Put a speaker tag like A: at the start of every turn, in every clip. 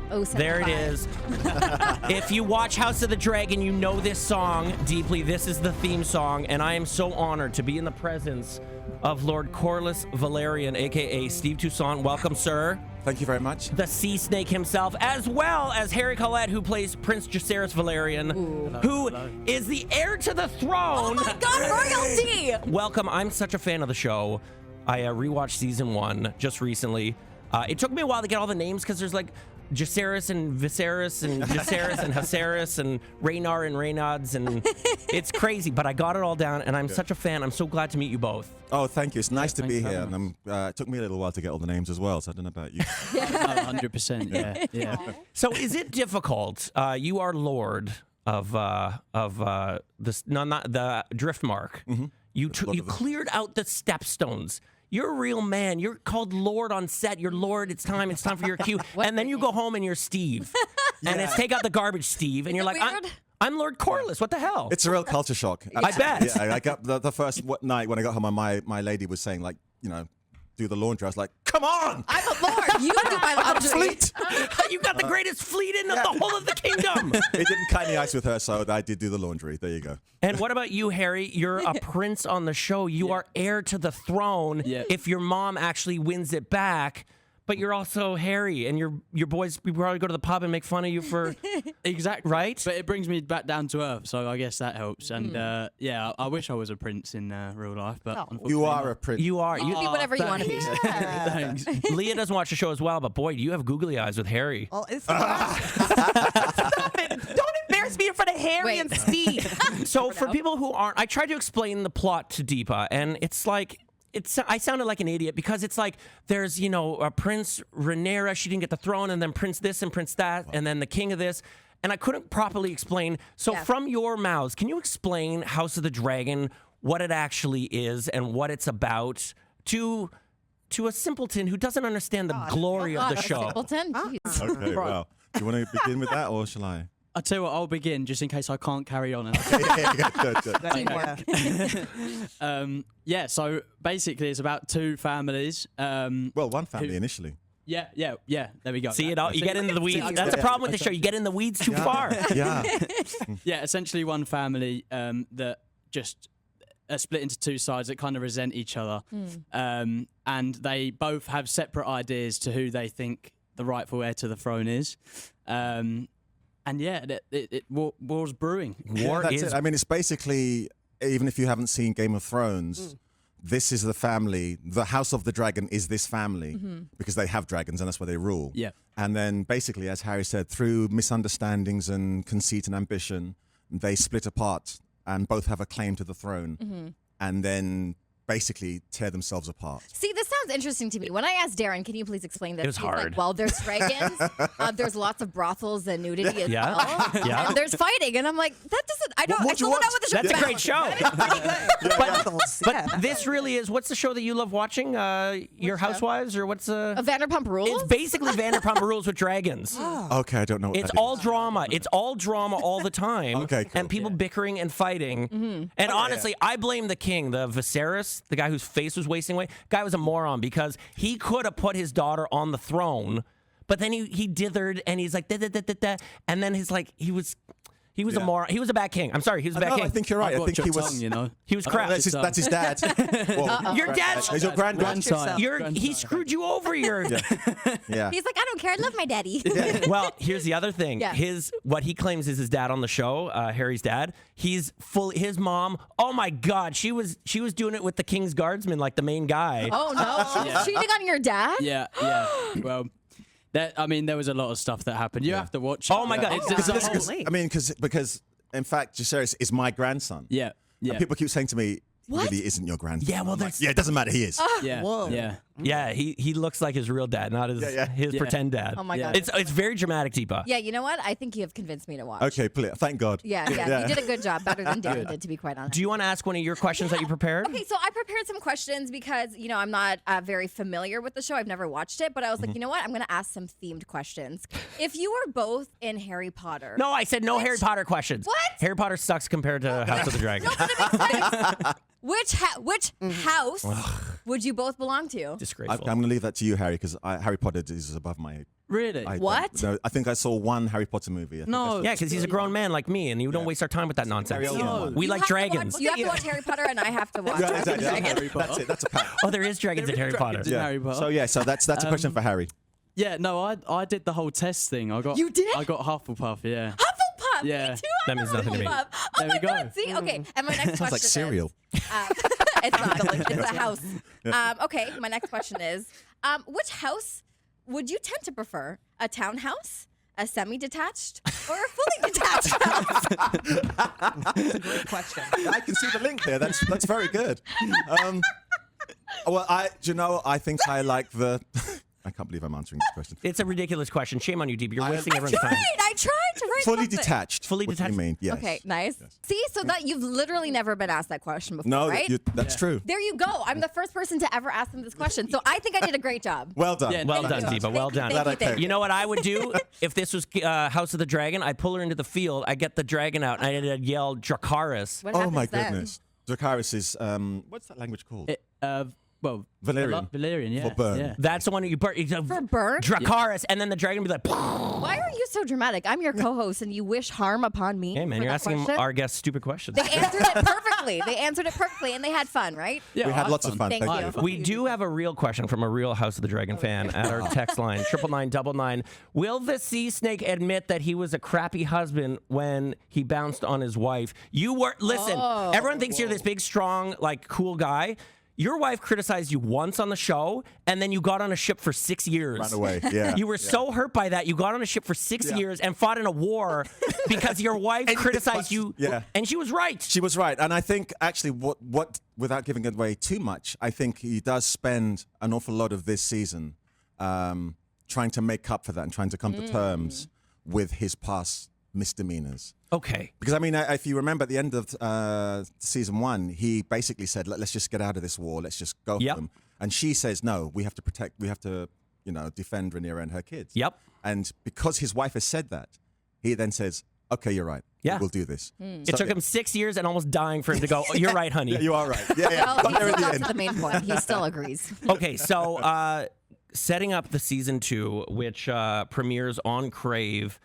A: There it is. If you watch House of the Dragon, you know this song deeply. This is the theme song, and I am so honored to be in the presence of Lord Corlys Velaryon, a.k.a. Steve Toussaint. Welcome, sir.
B: Thank you very much.
A: The Sea Snake himself, as well as Harry Collette, who plays Prince Jacaerys Velaryon, who is the heir to the throne.
C: Oh my God, royalty!
A: Welcome. I'm such a fan of the show. I rewatched season 1 just recently. It took me a while to get all the names because there's like Jacaerys and Viserys and Jacaerys and Hacerys and Rhaenyra and Raynaud's, and it's crazy, but I got it all down, and I'm such a fan. I'm so glad to meet you both.
B: Oh, thank you. It's nice to be here. And it took me a little while to get all the names as well, so I don't know about you.
D: 100%. Yeah.
A: So is it difficult? You are Lord of this, no, not the Driftmark.
B: Mm-hmm.
A: You cleared out the stepstones. You're a real man. You're called Lord on set. You're Lord. It's time for your cue. And then you go home and you're Steve. And it's take out the garbage, Steve. And you're like, I'm Lord Corlys. What the hell?
B: It's a real culture shock.
A: I bet.
B: Yeah, I got the first night when I got home, my lady was saying, like, you know, do the laundry. I was like, come on!
C: I'm a lord. You do my laundry.
B: Fleet.
A: You got the greatest fleet in the whole of the kingdom.
B: It didn't cut any ice with her, so I did do the laundry. There you go.
A: And what about you, Harry? You're a prince on the show. You are heir to the throne if your mom actually wins it back. But you're also Harry, and your boys we probably go to the pub and make fun of you for
D: Exactly.
A: right.
D: But it brings me back down to earth, so I guess that helps. And I wish I was a prince in real life, but unfortunately
B: You are a prince.
A: You are.
C: You can be whatever you want to be.
D: Thanks.
A: Leah doesn't watch the show as well, but boy, do you have googly eyes with Harry.
E: Well, stop it. Don't embarrass me in front of Harry and Steve.
A: So for people who aren't, I tried to explain the plot to Deepa, and it's like, I sounded like an idiot because it's like there's, you know, a Prince Rhaenyra, she didn't get the throne, and then Prince this and Prince that, and then the king of this, and I couldn't properly explain. So from your mouths, can you explain House of the Dragon, what it actually is and what it's about to a simpleton who doesn't understand the glory of the show?
C: Simpleton? Jeez.
B: Okay, well, do you want to begin with that, or shall I?
D: I'll tell you what, I'll begin just in case I can't carry on. So basically it's about two families.
B: Well, one family initially.
D: Yeah, there we go.
A: See it all? You get into the weeds. That's the problem with the show. You get in the weeds too far.
B: Yeah.
D: Yeah, essentially one family that just are split into two sides that kind of resent each other. And they both have separate ideas to who they think the rightful heir to the throne is. And war's brewing.
B: War is. I mean, it's basically, even if you haven't seen Game of Thrones, this is the family. The House of the Dragon is this family because they have dragons and that's where they rule.
D: Yeah.
B: And then basically, as Harry said, through misunderstandings and conceit and ambition, they split apart and both have a claim to the throne. And then basically tear themselves apart.
C: See, this sounds interesting to me. When I asked Daryn, can you please explain this?
A: It was
C: He's
A: hard.
C: like, well, there's dragons, there's lots of brothals and nudity as well.
A: Yeah.
C: And there's fighting. And I'm like, that doesn't, I still don't know what the show's
A: That's a
C: about.
A: great show. But this really is, what's the show that you love watching? Your Housewives, or what's
C: Vanderpump Rules?
A: It's basically Vanderpump Rules with dragons.
B: Okay, I don't know what
A: It's
B: that
A: all
B: is.
A: drama. It's all drama all the time.
B: Okay, cool.
A: And people bickering and fighting. And honestly, I blame the king, the Viserys, the guy whose face was wasting away. Guy was a moron because he could have put his daughter on the throne, but then he dithered and he's like, da, da, da, da, da. And then he's like, he was a moron. He was a bad king. I'm sorry, he was a bad king.
B: I think you're right. I think he was.
D: Tongue, you know?
A: He was crap.
B: That's his dad. Well,
A: Your dad's
B: He's your granddad.
A: He screwed you over.
B: Yeah.
C: He's like, I don't care. I love my daddy.
A: Well, here's the other thing.
C: Yeah.
A: What he claims is his dad on the show, Harry's dad. He's his mom. Oh my God, she was doing it with the King's Guardsman, like the main guy.
C: Oh, no. She's cheating on your dad?
D: Yeah. Well, there was a lot of stuff that happened. You have to watch.
A: Oh my God.
B: I mean, because in fact, Jacaerys is my grandson.
D: Yeah.
B: And people keep saying to me,
C: What?
B: really isn't your grandson.
A: Yeah, well,
B: I'm like,
A: that's-
B: yeah, it doesn't matter. He is.
D: Yeah.
E: Whoa.
D: Yeah.
A: Yeah, he looks like his real dad, not his pretend dad.
C: Oh, my
D: Yeah.
C: God.
A: It's very dramatic, Deepa.
C: Yeah, you know what? I think you have convinced me to watch.
B: Okay, thank God.
C: Yeah. You did a good job. Better than Daryn did, to be quite honest.
A: Do you want to ask one of your questions that you prepared?
C: Okay, so I prepared some questions because, I'm not very familiar with the show. I've never watched it, but I was like, you know what? I'm going to ask some themed questions. If you were both in Harry Potter.
A: No, I said no Harry Potter questions.
C: What?
A: Harry Potter sucks compared to House of the Dragon.
C: No, but it makes sense. Which house would you both belong to?
B: I'm
A: Disgraceful.
B: going to leave that to you, Harry, because Harry Potter is above my.
D: Really?
C: What?
B: No, I think I saw one Harry Potter movie. I think
D: No.
A: Yeah, because he's a grown man like me, and you don't waste our time with that nonsense.
B: Very old one.
A: We
C: You
A: like
C: have to
A: dragons.
C: watch- you have to watch Harry Potter, and I have to watch.
B: Yeah, exactly.
D: Harry Potter.
B: That's it. That's a pact.
A: Oh, there is dragons in Harry Potter.
D: dragons in Harry Potter.
B: So that's a question for Harry.
D: Yeah, no, I did the whole test thing.
C: You did?
D: I got Hufflepuff, yeah.
C: Hufflepuff.
D: Yeah.
C: Me too.
A: That
C: I'm
A: means
C: a
A: nothing to me.
C: Hufflepuff. Oh
D: There
C: my
D: we go.
C: god. See. Okay. And my next question
B: Sounds like cereal.
C: is. It's not. It's a house. Okay. My next question is, which house would you tend to prefer? A townhouse, a semi-detached, or a fully detached house?
E: That's a great question.
B: I can see the link there. That's very good. Well, I think I like the. I can't believe I'm answering this question.
A: It's a ridiculous question. Shame on you, Deepa. You're wasting
C: I
A: everyone's time.
C: tried to write
B: Fully
C: something.
B: detached.
A: Fully
B: What do you
A: detached?
B: mean? Yes.
C: Okay, nice. See, so that you've literally never been asked that question before,
B: No,
C: right?
B: that's true.
C: There you go. I'm the first person to ever ask them this question, so I think I did a great job.
B: Well done.
D: Yeah,
A: Well
D: Thank
A: done,
D: you.
A: Deepa. Well done.
B: Glad I
C: Thank
B: came.
A: You know what I would do if this was House of the Dragon? I'd pull her into the field. I'd get the dragon out, and I'd yell Dracarys.
C: What
B: Oh
C: happens
B: my
C: then?
B: goodness. Dracarys is what's that language called?
D: Well,
B: Valerian.
D: Valerian, yeah.
B: For burn.
D: Yeah.
A: That's the one you burn.
C: For burn?
A: Dracarys, and then the dragon would be like,
C: Why are you so dramatic? I'm your co-host, and you wish harm upon me.
A: hey, man,
C: for
A: you're
C: that
A: asking
C: question?
A: our guests stupid questions.
C: They answered it perfectly. They answered it perfectly, and they had fun, right?
D: Yeah,
B: We had
D: I
B: lots of fun.
C: Thank
B: Thank
C: you.
B: you.
A: We do have a real question from a real House of the Dragon fan at our text line, 99999. Will the sea snake admit that he was a crappy husband when he bounced on his wife? You were, listen, everyone thinks you're this big, strong, like, cool guy. Your wife criticized you once on the show, and then you got on a ship for 6 years.
B: Ran away. Yeah.
A: You were so hurt by that. You got on a ship for 6 years and fought in a war because your wife criticized you.
B: Yeah.
A: And she was right.
B: She was right, and I think actually, what without giving away too much, I think he does spend an awful lot of this season trying to make up for that and trying to come to terms with his past misdemeanors.
A: Okay.
B: Because I mean, if you remember at the end of season 1, he basically said, "Let's just get out of this war. Let's just go for
A: Yep.
B: them." And she says, "No, we have to protect. We have to, defend Rhaenyra and her kids."
A: Yep.
B: And because his wife has said that, he then says, "Okay, you're right.
A: Yeah.
B: We'll do this."
A: It took him 6 years and almost dying for him to go, oh, you're right, honey.
B: Yeah, you are right. Yeah, yeah.
C: Well,
B: Got
C: he
B: there
C: still
B: in the
C: got
B: end.
C: to the main point. He still agrees.
A: Okay, so setting up the season 2, which premieres on Crave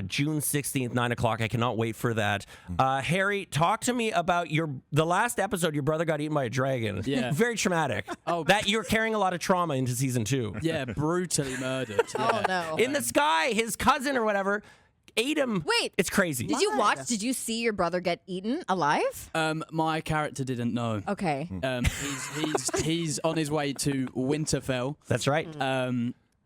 A: June 16th, 9 o'clock. I cannot wait for that. Harry, talk to me about the last episode. Your brother got eaten by a dragon.
D: Yeah.
A: Very traumatic.
D: Oh.
A: That you're carrying a lot of trauma into season 2.
D: Yeah, brutally murdered.
C: Oh,
D: Yeah.
C: no.
A: In the sky, his cousin or whatever ate him.
C: Wait.
A: It's crazy.
C: Did you watch? Did you see your brother get eaten alive?
D: My character didn't know.
C: Okay.
D: He's on his way to Winterfell
A: That's right.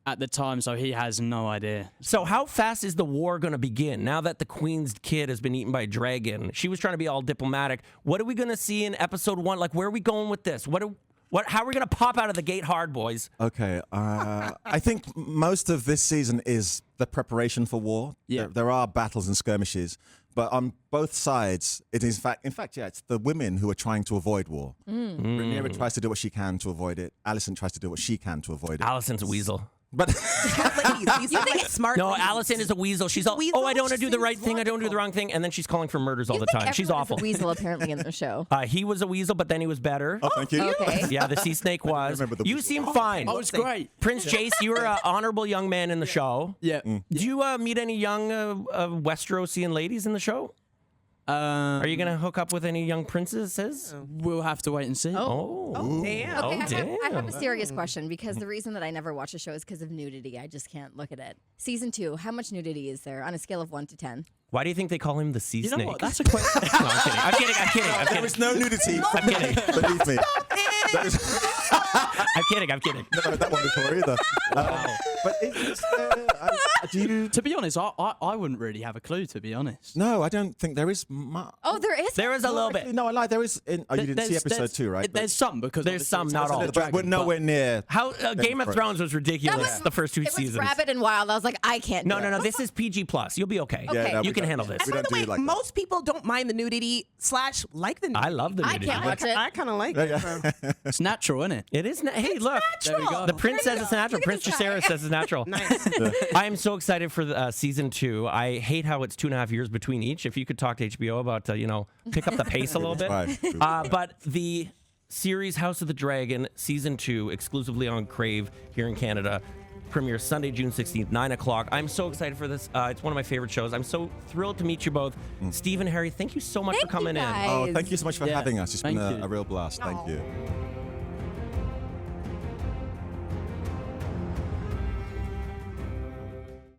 D: at the time, so he has no idea.
A: So how fast is the war going to begin now that the queen's kid has been eaten by a dragon? She was trying to be all diplomatic. What are we going to see in episode 1? Like, where are we going with this? How are we going to pop out of the gate hard, boys?
B: Okay, I think most of this season is the preparation for war.
D: Yeah.
B: There are battles and skirmishes, but on both sides, it is in fact, it's the women who are trying to avoid war. Rhaenyra tries to do what she can to avoid it. Alicent tries to do what she can to avoid it.
A: Allison's a weasel.
B: But
E: Ladies, these are like smart.
A: No,
E: ladies.
A: Allison is a weasel. She's all,
E: weasel?
A: oh, I don't want to
E: She
A: do the
E: seems
A: right thing. I don't want to do the wrong thing. And then she's calling for murders all the time. She's
C: Everyone is
A: awful.
C: a weasel apparently in the show.
A: He was a weasel, but then he was better.
B: oh, thank you.
C: Okay.
A: Yeah, the sea snake was.
B: remember the
A: You
B: weasel.
A: seem fine.
D: Oh, it's great.
A: Prince Jace, you were an honorable young man in the show.
D: Yeah.
A: Did you meet any young Westerosian ladies in the show? Are you going to hook up with any young princesses?
D: We'll have to wait and see.
A: Oh.
E: Damn.
A: Oh,
C: Okay, I have a
A: damn.
C: serious question because the reason that I never watch the show is because of nudity. I just can't look at it. Season 2, how much nudity is there on a scale of 1 to 10?
A: Why do you think they call him the sea
D: You know
A: snake?
D: what? That's a question.
A: No, I'm kidding. I'm kidding.
B: There is no nudity.
A: I'm kidding.
B: Believe me.
A: I'm kidding. I'm kidding.
B: Never heard that one before either. But do you?
D: To be honest, I wouldn't really have a clue, to be honest.
B: No, I don't think there is much.
C: Oh, there is.
A: There is a little bit.
B: No, I lied. There is. You didn't see
D: There's-
B: episode 2, right?
D: There's some because
A: There's
D: obviously
A: some,
D: it's
A: not
D: House of
A: all.
D: the
B: But
D: Dragon,
B: we're nowhere near.
A: How Game of Thrones was ridiculous the first 2
C: It was
A: seasons.
C: Rabid and Wild. I was like, I can't.
A: No,
C: do
A: no, no.
C: it.
A: This is PG plus. You'll be okay.
C: Okay.
B: no,
A: You
B: we
A: can
B: don't-
A: handle this.
B: We
E: By
B: don't
E: the
B: do
E: way,
B: it like that.
E: most people don't mind the nudity / like the nudity.
A: I love the
C: I
A: nudity.
C: can't watch it.
E: I kind of like it. So.
D: It's natural, isn't it?
A: It is. Hey, look.
D: There we go.
A: The prince
E: There
A: says
E: you
A: it's
E: go.
A: natural.
E: Look at
A: Prince
E: this guy.
A: Jacaerys says it's natural.
E: Nice.
A: I am so excited for the, season 2. I hate how it's 2.5 years between each. If you could talk to HBO about, pick up the pace a little bit.
B: Right.
A: But series House of the Dragon Season 2 exclusively on Crave here in Canada. Premieres Sunday, June 16th, 9 o'clock. I'm so excited for this. It's one of my favorite shows. I'm so thrilled to meet you both. Steve and Harry, thank you so much for coming in.
B: Oh, thank you so much for having us. It's been
D: Thank you.
B: a real blast. Thank
C: Aw.
B: you.